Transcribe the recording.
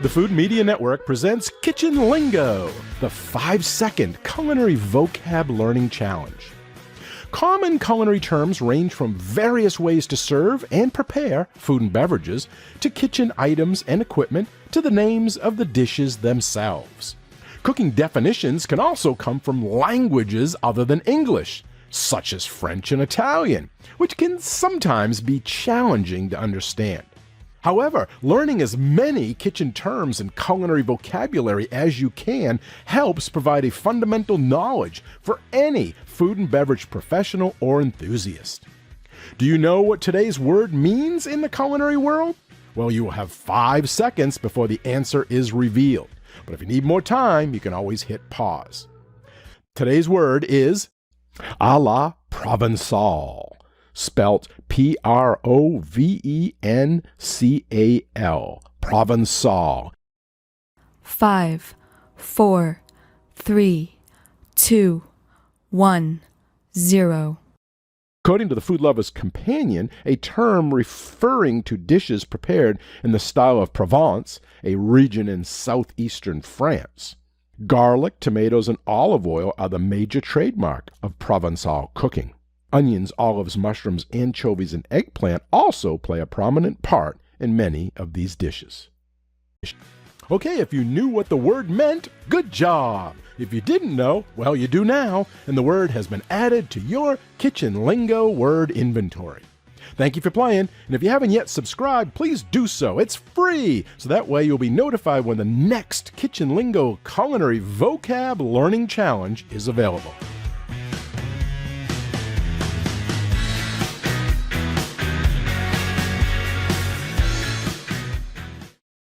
The Food Media Network presents Kitchen Lingo, the 5-second culinary vocab learning challenge. Common culinary terms range from various ways to serve and prepare food and beverages, to kitchen items and equipment, to the names of the dishes themselves. Cooking definitions can also come from languages other than English, such as French and Italian, which can sometimes be challenging to understand. However, learning as many kitchen terms and culinary vocabulary as you can helps provide a fundamental knowledge for any food and beverage professional or enthusiast. Do you know what today's word means in the culinary world? Well, you will have 5 seconds before the answer is revealed. But if you need more time, you can always hit pause. Today's word is à la Provencal, spelt Provencal, Provencal. 5, 4, 3, 2, 1, 0. According to the Food Lover's Companion, a term referring to dishes prepared in the style of Provence, a region in southeastern France. Garlic, tomatoes, and olive oil are the major trademark of Provencal cooking. Onions, olives, mushrooms, anchovies, and eggplant also play a prominent part in many of these dishes. Okay, if you knew what the word meant, good job! If you didn't know, well, you do now, and the word has been added to your Kitchen Lingo word inventory. Thank you for playing, and if you haven't yet subscribed, please do so. It's free, so that way you'll be notified when the next Kitchen Lingo Culinary Vocab Learning Challenge is available.